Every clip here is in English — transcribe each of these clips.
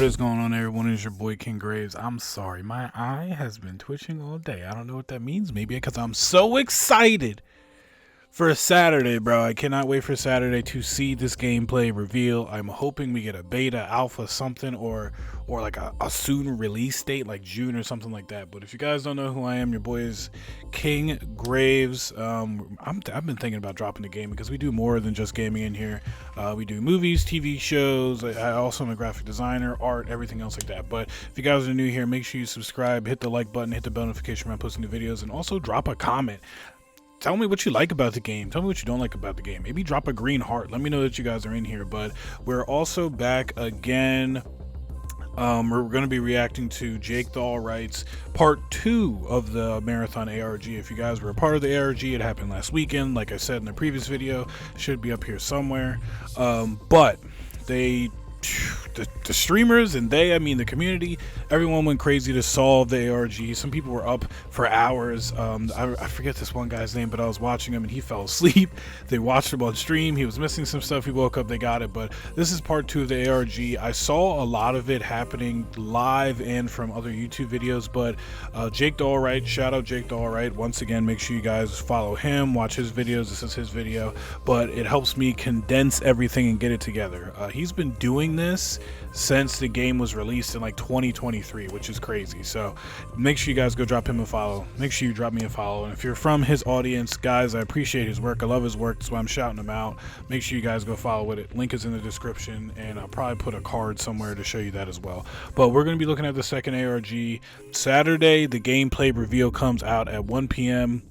What is going on, everyone? It's your boy King Graves. I'm sorry, my eye has been twitching all day. I don't know what that means. Maybe because I'm so excited for Saturday, bro. I cannot wait for Saturday to see this gameplay reveal. I'm hoping we get a beta, alpha, something, or like a soon release date, like June or something like that. But if you guys don't know who I am, your boy is King Graves. I've been thinking about dropping the game because we do more than just gaming in here. We do movies, TV shows. I also am a graphic designer, art, everything else like that. But if you guys are new here, make sure you subscribe, hit the like button, hit the bell notification when I'm posting the videos, and also drop a comment. Tell me what you like about the game. Tell me what you don't like about the game. Maybe drop a green heart. Let me know that you guys are in here. But we're also back again. We're going to be reacting to Jake the All-Right's part 2 of the Marathon ARG. If you guys were a part of the ARG, it happened last weekend. Like I said in the previous video, should be up here somewhere. But they... The streamers, and I mean the community, everyone went crazy to solve the ARG. Some people were up for hours. I forget this one guy's name, but I was watching him and he fell asleep. They watched him on stream. He was missing some stuff. He woke up, they got it. But this is part 2 of the ARG. I saw a lot of it happening live and from other YouTube videos, but Jake the All-Right, shout out Jake the All-Right. Once again, make sure you guys follow him, watch his videos. This is his video, but it helps me condense everything and get it together. He's been doing this since the game was released in like 2023, which is crazy. So make sure you guys go drop him a follow. Make sure you drop me a follow. And if you're from his audience, guys, I appreciate his work. I love his work. That's why I'm shouting him out. Make sure you guys go follow with it. Link is in the description, and I'll probably put a card somewhere to show you that as well. But we're going to be looking at the second ARG. Saturday, the gameplay reveal comes out at 1 p.m.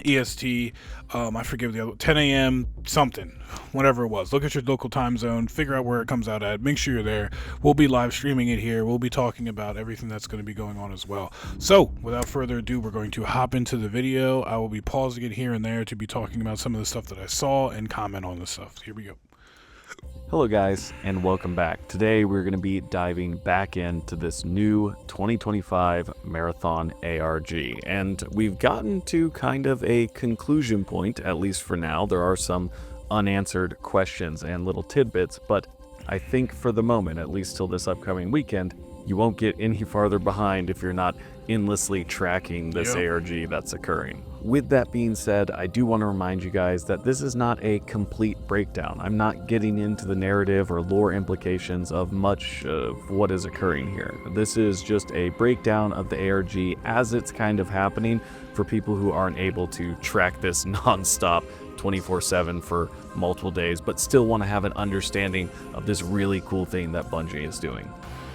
EST. I forget the other, 10 a.m. something, whatever it was. Look at your local time zone, figure out where it comes out at, make sure you're there. We'll be live streaming it here. We'll be talking about everything that's going to be going on as well. So without further ado, we're going to hop into the video. I will be pausing it here and there to be talking about some of the stuff that I saw and comment on the stuff. Here we go. Hello guys, and welcome back. Today we're going to be diving back into this new 2025 Marathon ARG, and we've gotten to kind of a conclusion point, at least for now. There are some unanswered questions and little tidbits, but I think for the moment, at least till this upcoming weekend, you won't get any farther behind if you're not endlessly tracking this ARG that's occurring. With that being said, I do want to remind you guys that this is not a complete breakdown. I'm not getting into the narrative or lore implications of much of what is occurring here. This is just a breakdown of the ARG as it's kind of happening for people who aren't able to track this non-stop 24/7 for multiple days, but still want to have an understanding of this really cool thing that Bungie is doing.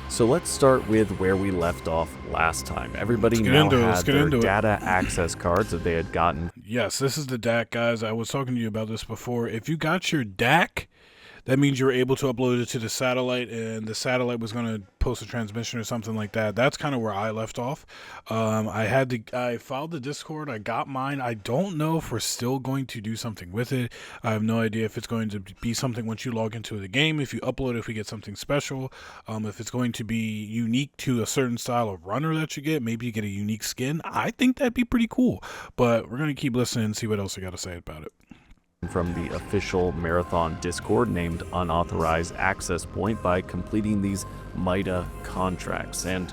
So let's start with where we left off last time. Everybody now had their data access cards that they had gotten. Yes, this is the DAC, guys. I was talking to you about this before. If you got your DAC, that means you were able to upload it to the satellite, and the satellite was going to post a transmission or something like that. That's kind of where I left off. I filed the Discord. I got mine. I don't know if we're still going to do something with it. I have no idea if it's going to be something once you log into the game. If you upload it, if we get something special. If it's going to be unique to a certain style of runner that you get. Maybe you get a unique skin. I think that'd be pretty cool. But we're going to keep listening and see what else I got to say about it. From the official Marathon Discord named Unauthorized Access Point by completing these MITA contracts. And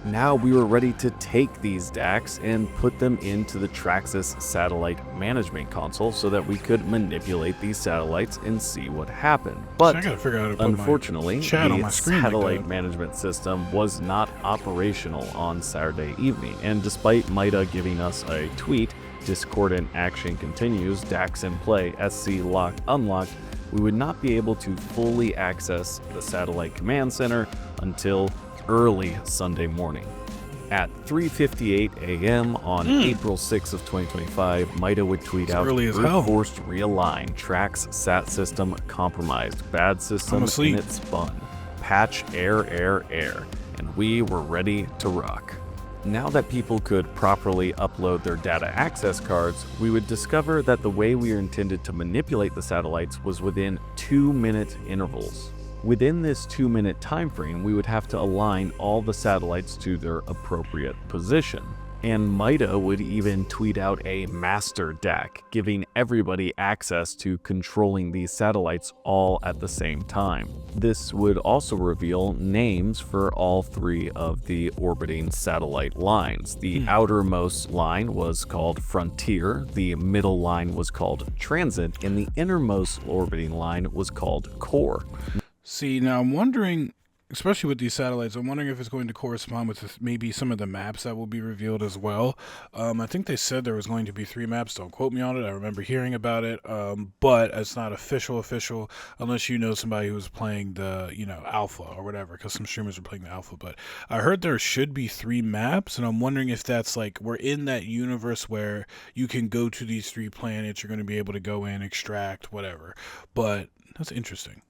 now we were ready to take these DACs and put them into the Traxxas satellite management console so that we could manipulate these satellites and see what happened. But I gotta figure out how to put unfortunately, the satellite management system was not operational on Saturday evening. And despite MITA giving us a tweet, discordant action continues, DACs in play, SC locked, unlocked, we would not be able to fully access the satellite command center until early Sunday morning. At 3:58 a.m. on April 6th of 2025, MITA would tweet out, forced realign, Trax sat system compromised, bad system init spun, patch error, and we were ready to rock. Now that people could properly upload their data access cards, we would discover that the way we are intended to manipulate the satellites was within 2-minute intervals. Within this 2-minute time frame, we would have to align all the satellites to their appropriate position. And Mida would even tweet out a master deck, giving everybody access to controlling these satellites all at the same time. This would also reveal names for all 3 of the orbiting satellite lines. The outermost line was called Frontier, the middle line was called Transit, and the innermost orbiting line was called Core. See, now I'm wondering, especially with these satellites, I'm wondering if it's going to correspond with maybe some of the maps that will be revealed as well. I think they said there was going to be 3 maps. Don't quote me on it. I remember hearing about it, but it's not official unless you know somebody who was playing the, alpha or whatever, because some streamers are playing the alpha. But I heard there should be 3 maps, and I'm wondering if that's like we're in that universe where you can go to these 3 planets. You're going to be able to go in, extract, whatever. But that's interesting.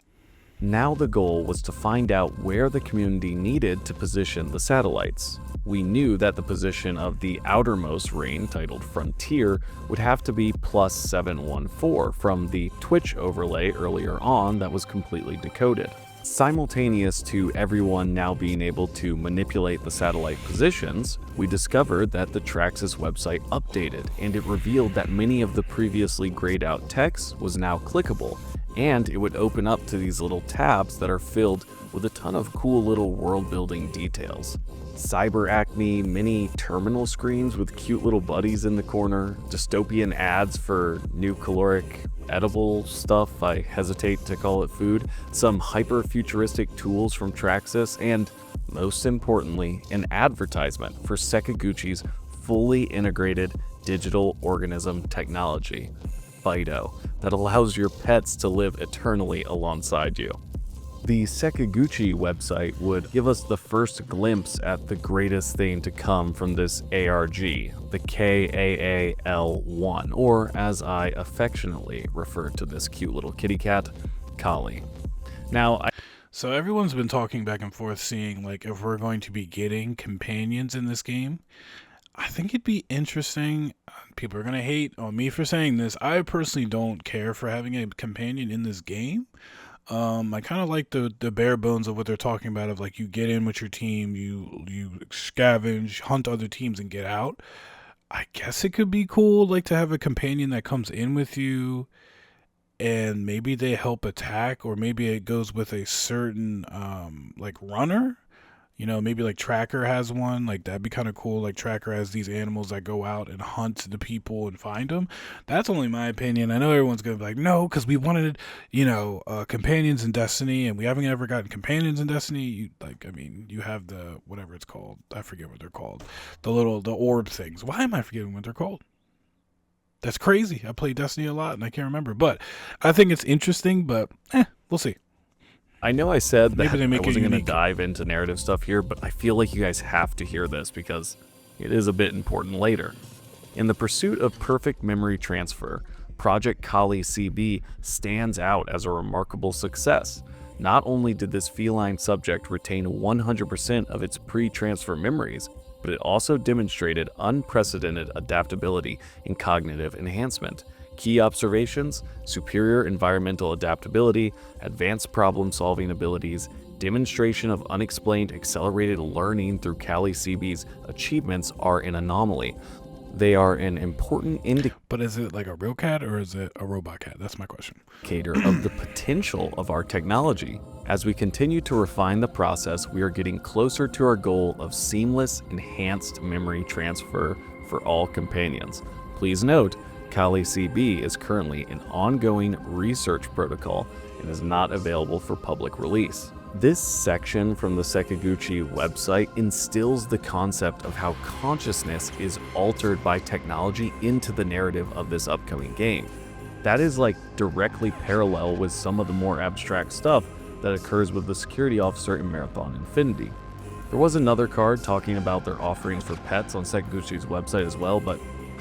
Now the goal was to find out where the community needed to position the satellites. We knew that the position of the outermost ring, titled Frontier, would have to be plus 714 from the Twitch overlay earlier on that was completely decoded. Simultaneous to everyone now being able to manipulate the satellite positions, we discovered that the Traxxas website updated, and it revealed that many of the previously grayed out text was now clickable, and it would open up to these little tabs that are filled with a ton of cool little world-building details. Cyber Acme mini terminal screens with cute little buddies in the corner, dystopian ads for new caloric edible stuff, I hesitate to call it food, some hyper-futuristic tools from Traxxas, and, most importantly, an advertisement for Sakaguchi's fully integrated digital organism technology, Fido, that allows your pets to live eternally alongside you. The Sakaguchi website would give us the first glimpse at the greatest thing to come from this ARG, the KAAL1, or as I affectionately refer to this cute little kitty cat, Kali. So everyone's been talking back and forth, seeing like if we're going to be getting companions in this game. I think it'd be interesting. People are going to hate on me for saying this. I personally don't care for having a companion in this game. I kind of like the bare bones of what they're talking about, of like you get in with your team, you scavenge, hunt other teams, and get out. I guess it could be cool, like, to have a companion that comes in with you, and maybe they help attack, or maybe it goes with a certain like runner. Maybe like Tracker has one. Like, that'd be kind of cool. Like, Tracker has these animals that go out and hunt the people and find them. That's only my opinion. I know everyone's going to be like, no, because we wanted, companions in Destiny, and we haven't ever gotten companions in Destiny. You have the, whatever it's called. I forget what they're called. The orb things. Why am I forgetting what they're called? That's crazy. I play Destiny a lot, and I can't remember. But I think it's interesting, but we'll see. I know I said that I wasn't going to unique. dive into narrative stuff here, but I feel like you guys have to hear this because it is a bit important later. In the pursuit of perfect memory transfer, Project Kali CB stands out as a remarkable success. Not only did this feline subject retain 100% of its pre-transfer memories, but it also demonstrated unprecedented adaptability and cognitive enhancement. Key observations: superior environmental adaptability, advanced problem-solving abilities, demonstration of unexplained accelerated learning through Kali CB's achievements are an anomaly. They are an important But is it like a real cat or is it a robot cat? That's my question. indicator of the potential of our technology. As we continue to refine the process, we are getting closer to our goal of seamless, enhanced memory transfer for all companions. Please note, Kali CB is currently an ongoing research protocol and is not available for public release. This section from the Sakaguchi website instills the concept of how consciousness is altered by technology into the narrative of this upcoming game. That is like directly parallel with some of the more abstract stuff that occurs with the security officer in Marathon Infinity. There was another card talking about their offerings for pets on Sakaguchi's website as well, but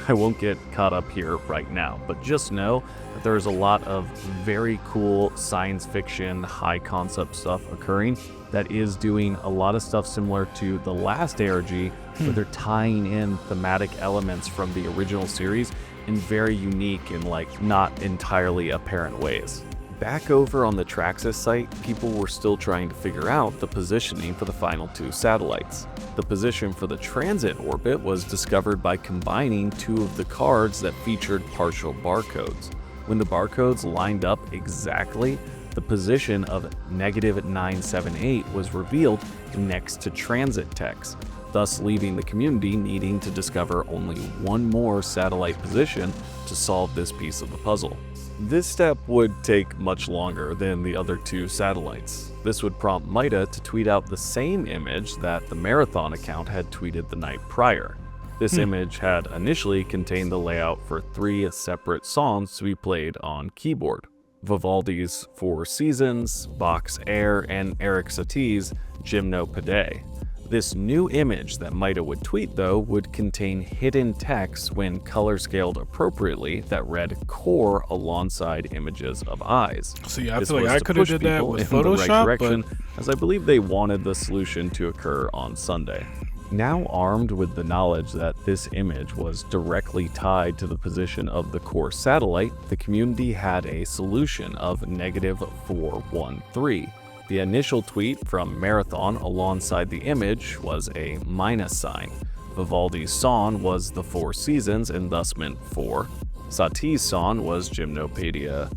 I won't get caught up here right now, but just know that there's a lot of very cool science fiction, high concept stuff occurring that is doing a lot of stuff similar to the last ARG, where they're tying in thematic elements from the original series in very unique and not entirely apparent ways. Back over on the Traxxas site, people were still trying to figure out the positioning for the final 2 satellites. The position for the transit orbit was discovered by combining 2 of the cards that featured partial barcodes. When the barcodes lined up exactly, the position of -978 was revealed next to transit text, thus leaving the community needing to discover only one more satellite position to solve this piece of the puzzle. This step would take much longer than the other 2 satellites. This would prompt Mida to tweet out the same image that the Marathon account had tweeted the night prior. This image had initially contained the layout for 3 separate songs to be played on keyboard: Vivaldi's Four Seasons, Bach's Air, and Eric Satie's Gymnopédie. This new image that Mida would tweet, though, would contain hidden text when color scaled appropriately that read core alongside images of eyes. See, I feel like I could have did that with Photoshop, but as I believe they wanted the solution to occur on Sunday. Now armed with the knowledge that this image was directly tied to the position of the core satellite, the community had a solution of -413. The initial tweet from Marathon alongside the image was a minus sign. Vivaldi's song was the Four Seasons and thus meant 4. Satie's song was Gymnopédie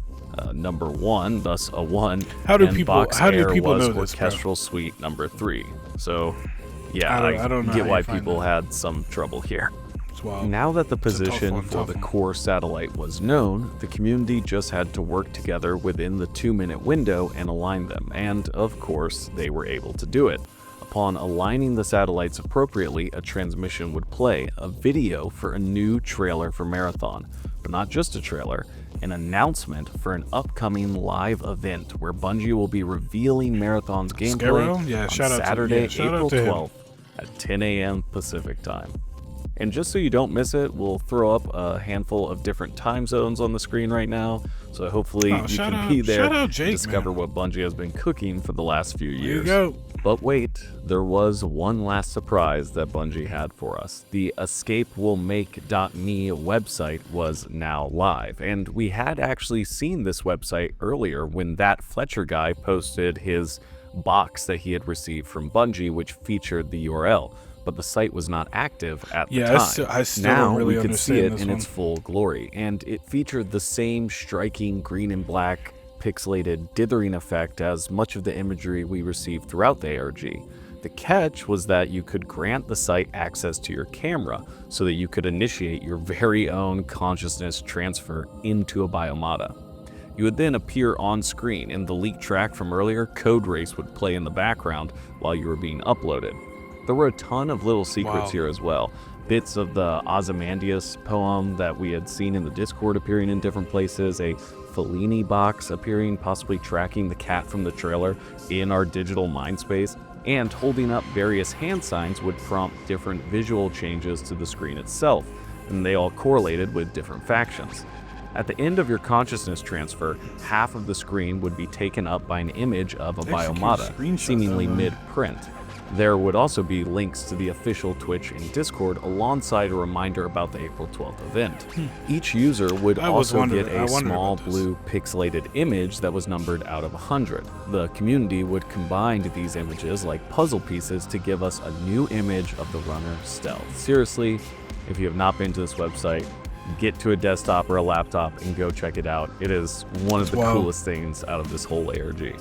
number 1, thus a 1. How do and people Bach's Air know was this, bro? Orchestral Suite number 3. So, yeah, I don't know get how why you find people that. had some trouble here. Wow. Now that the position one, for tough the one. core satellite was known, the community just had to work together within the 2-minute window and align them, and of course, they were able to do it. Upon aligning the satellites appropriately, a transmission would play a video for a new trailer for Marathon, but not just a trailer, an announcement for an upcoming live event where Bungie will be revealing Marathon's gameplay Scaro? Yeah, on shout out to- Saturday, yeah, shout out April to him. 12th at 10 a.m. Pacific time. And just so you don't miss it, we'll throw up a handful of different time zones on the screen right now, so hopefully you can be there shout out to Jake, discover man. what Bungie has been cooking for the last few There you years. go. But wait, there was one last surprise that Bungie had for us. The escapewillmake.me website was now live, and we had actually seen this website earlier when that Fletcher guy posted his box that he had received from Bungie, which featured the URL. But the site was not active at the time. I still now don't really we could see understand it this in one. its full glory, and it featured the same striking green and black pixelated dithering effect as much of the imagery we received throughout the ARG. The catch was that you could grant the site access to your camera so that you could initiate your very own consciousness transfer into a biomata. You would then appear on screen, and the leaked track from earlier, Code Race, would play in the background while you were being uploaded. There were a ton of little secrets here as well. Bits of the Ozymandias poem that we had seen in the Discord appearing in different places, a Fellini box appearing, possibly tracking the cat from the trailer in our digital mind space, and holding up various hand signs would prompt different visual changes to the screen itself, and they all correlated with different factions. At the end of your consciousness transfer, half of the screen would be taken up by an image of a biomata, seemingly mid-print. There would also be links to the official Twitch and Discord alongside a reminder about the April 12th event. Each user would also get a small blue pixelated image that was numbered out of 100. The community would combine these images like puzzle pieces to give us a new image of the runner stealth. Seriously, if you have not been to this website, get to a desktop or a laptop and go check it out. It is one of the coolest things out of this whole ARG.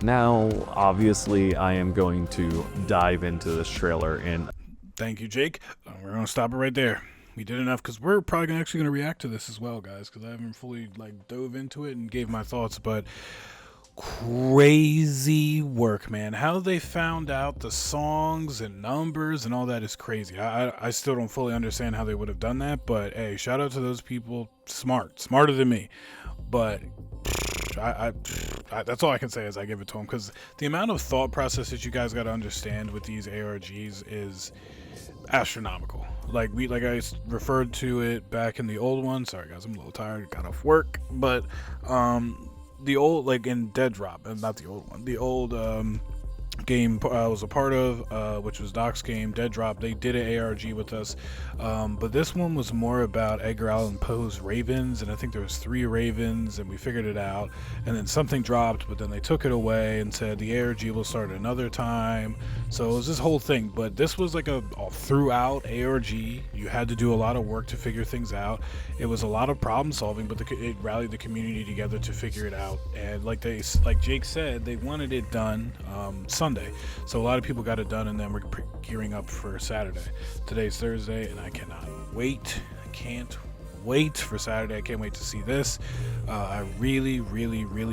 Now, obviously, I am going to dive into this trailer and... Thank you, Jake. We're going to stop it right there. We did enough because we're probably actually going to react to this as well, guys, because I haven't fully dove into it and gave my thoughts, but crazy work, man. How they found out the songs and numbers and all that is crazy. I still don't fully understand how they would have done that, but hey, shout out to those people. Smarter than me, but I that's all I can say is I give it to them, because the amount of thought process that you guys got to understand with these ARGs is astronomical. Like I referred to it back in the old one. Sorry guys, I'm a little tired, got off work, but the old, in Dead Drop, and not the old one, the old game I was a part of, which was Doc's game, Dead Drop. They did an ARG with us, but this one was more about Edgar Allan Poe's Ravens, and I think there was 3 Ravens, and we figured it out, and then something dropped, but then they took it away and said the ARG will start another time. So it was this whole thing, but this was like a throughout ARG. You had to do a lot of work to figure things out. It was a lot of problem solving, but it rallied the community together to figure it out. And like Jake said, they wanted it done Sunday, so a lot of people got it done, and then we're gearing up for Saturday. Today's Thursday, and I cannot wait. I can't wait for Saturday. I can't wait to see this. I really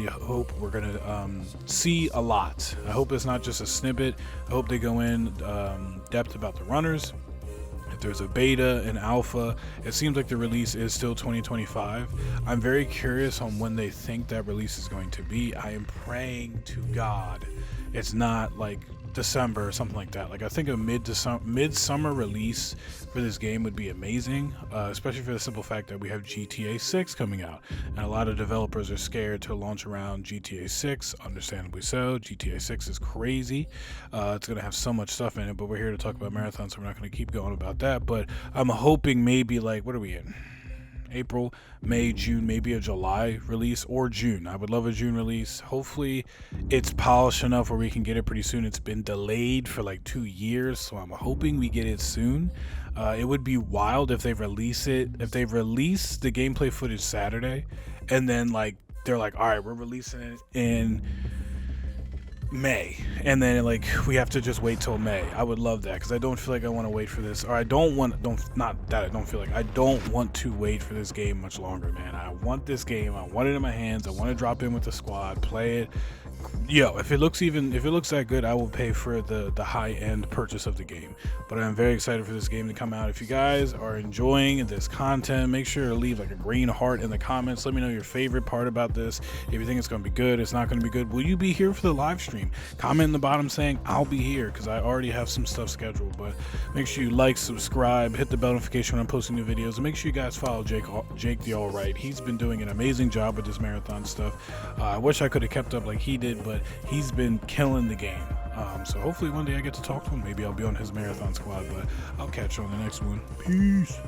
hope we're gonna see a lot. I hope it's not just a snippet. I hope they go in depth about the runners. If there's a beta and alpha, it seems like the release is still 2025. I'm very curious on when they think that release is going to be. I am praying to God it's not like December or something like that. Like, I think a mid-summer release for this game would be amazing, especially for the simple fact that we have GTA 6 coming out, and a lot of developers are scared to launch around GTA 6, understandably so. GTA 6 is crazy. It's going to have so much stuff in it, but we're here to talk about Marathon, so we're not going to keep going about that. But I'm hoping maybe, like, what are we in? April, May, June, maybe a July release, or June. I would love a June release. Hopefully it's polished enough where we can get it pretty soon. It's been delayed for like 2 years, so I'm hoping we get it soon. It would be wild if they release the gameplay footage Saturday, and then like they're like, all right, we're releasing it in May, and then like we have to just wait till May. I would love that, because I don't feel like I want to wait for this, or I don't want to wait for this game much longer, man. I want this game. I want it in my hands. I want to drop in with the squad, play it. Yo, if it looks that good, I will pay for the high-end purchase of the game. But I'm very excited for this game to come out. If you guys are enjoying this content, make sure to leave like a green heart in the comments. Let me know your favorite part about this. If you think it's going to be good, it's not going to be good, will you be here for the live stream? Comment in the bottom saying I'll be here, because I already have some stuff scheduled. But make sure you like, subscribe, hit the bell notification when I'm posting new videos, and make sure you guys follow Jake the Alright. He's been doing an amazing job with this marathon stuff. I wish I could have kept up like he did, but he's been killing the game. So hopefully one day I get to talk to him. Maybe I'll be on his marathon squad, but I'll catch you on the next one. Peace.